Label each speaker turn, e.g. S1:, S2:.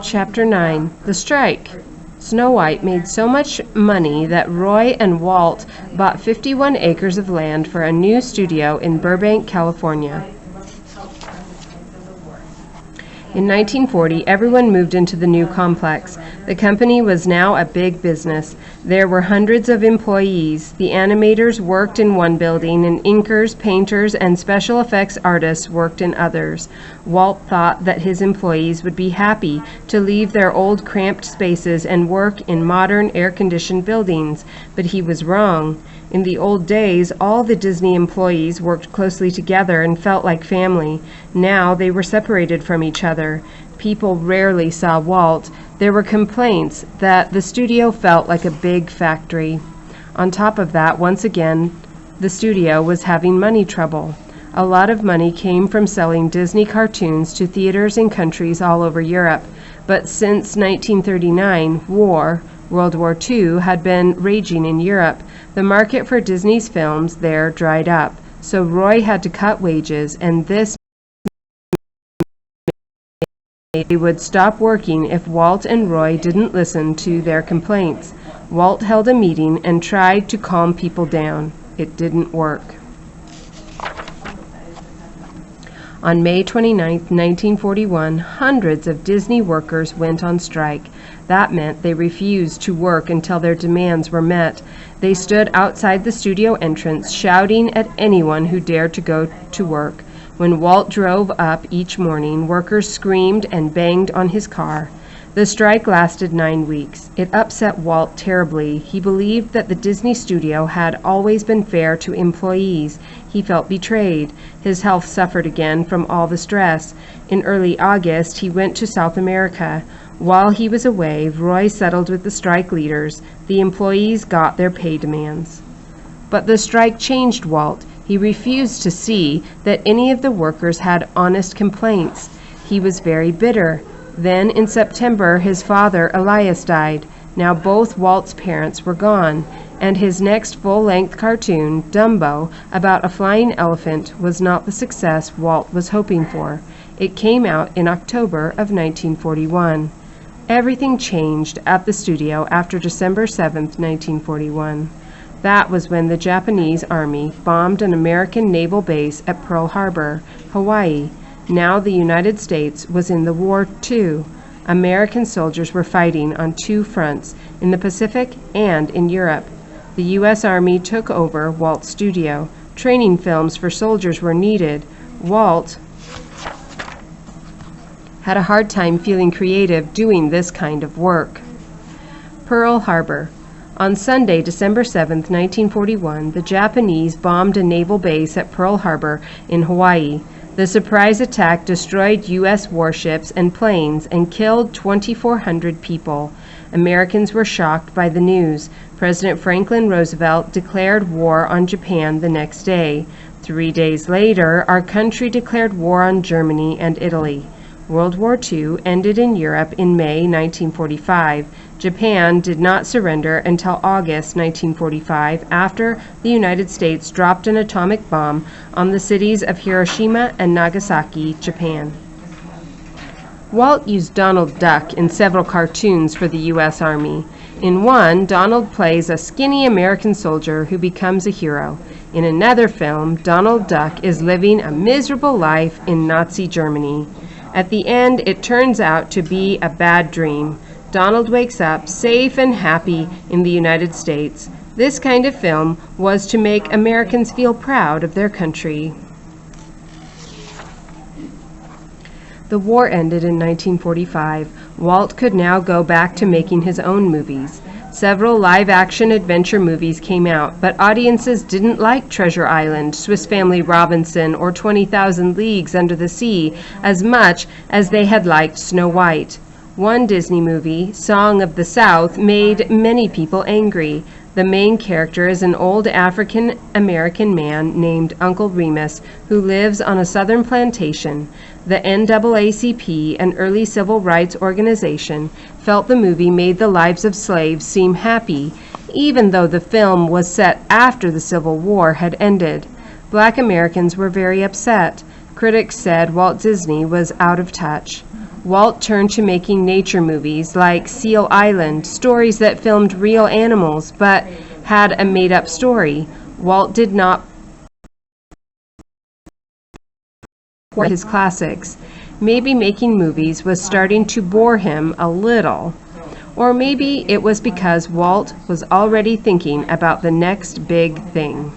S1: Chapter 9. The Strike. Snow White made so much money that Roy and Walt bought 51 acres of land for a new studio in Burbank, California. In 1940, everyone moved into the new complex. The company was now a big business. There were hundreds of employees. The animators worked in one building, and inkers, painters, and special effects artists worked in others. Walt thought that his employees would be happy to leave their old cramped spaces and work in modern air-conditioned buildings, but he was wrong. In the old days, all the Disney employees worked closely together and felt like family. Now they were separated from each other. People rarely saw Walt. There were complaints that the studio felt like a big factory. On top of that, once again, the studio was having money trouble. A lot of money came from selling Disney cartoons to theaters in countries all over Europe. But since 1939, World War II, had been raging in Europe. The market for Disney's films there dried up, so Roy had to cut wages, and this meant they would stop working if Walt and Roy didn't listen to their complaints. Walt held a meeting and tried to calm people down. It didn't work. On May 29, 1941, hundreds of Disney workers went on strike. That meant they refused to work until their demands were met. They stood outside the studio entrance, shouting at anyone who dared to go to work. When Walt drove up each morning, workers screamed and banged on his car. The strike lasted 9 weeks. It upset Walt terribly. He believed that the Disney studio had always been fair to employees. He felt betrayed. His health suffered again from all the stress. In early August, he went to South America. While he was away, Roy settled with the strike leaders. The employees got their pay demands. But the strike changed Walt. He refused to see that any of the workers had honest complaints. He was very bitter. Then in September, his father, Elias, died. Now both Walt's parents were gone, and his next full-length cartoon, Dumbo, about a flying elephant, was not the success Walt was hoping for. It came out in October of 1941. Everything changed at the studio after December 7, 1941. That was when the Japanese Army bombed an American naval base at Pearl Harbor, Hawaii. Now the United States was in the war too. American soldiers were fighting on two fronts, in the Pacific and in Europe. The U.S. Army took over Walt's studio. Training films for soldiers were needed. Walt had a hard time feeling creative doing this kind of work. Pearl Harbor. On Sunday, December 7, 1941, the Japanese bombed a naval base at Pearl Harbor in Hawaii. The surprise attack destroyed U.S. warships and planes and killed 2,400 people. Americans were shocked by the news. President Franklin Roosevelt declared war on Japan the next day. 3 days later, our country declared war on Germany and Italy. World War II ended in Europe in May 1945. Japan did not surrender until August 1945 after the United States dropped an atomic bomb on the cities of Hiroshima and Nagasaki, Japan. Walt used Donald Duck in several cartoons for the U.S. Army. In one, Donald plays a skinny American soldier who becomes a hero. In another film, Donald Duck is living a miserable life in Nazi Germany. At the end, it turns out to be a bad dream. Donald wakes up safe and happy in the United States. This kind of film was to make Americans feel proud of their country. The war ended in 1945. Walt could now go back to making his own movies. Several live-action adventure movies came out, but audiences didn't like Treasure Island, Swiss Family Robinson, or 20,000 Leagues Under the Sea as much as they had liked Snow White. One Disney movie, Song of the South, made many people angry. The main character is an old African-American man named Uncle Remus who lives on a southern plantation. The NAACP, an early civil rights organization, felt the movie made the lives of slaves seem happy, even though the film was set after the Civil War had ended. Black Americans were very upset. Critics said Walt Disney was out of touch. Walt turned to making nature movies like Seal Island, stories that filmed real animals but had a made-up story. Walt did not for his classics. Maybe making movies was starting to bore him a little. Or maybe it was because Walt was already thinking about the next big thing.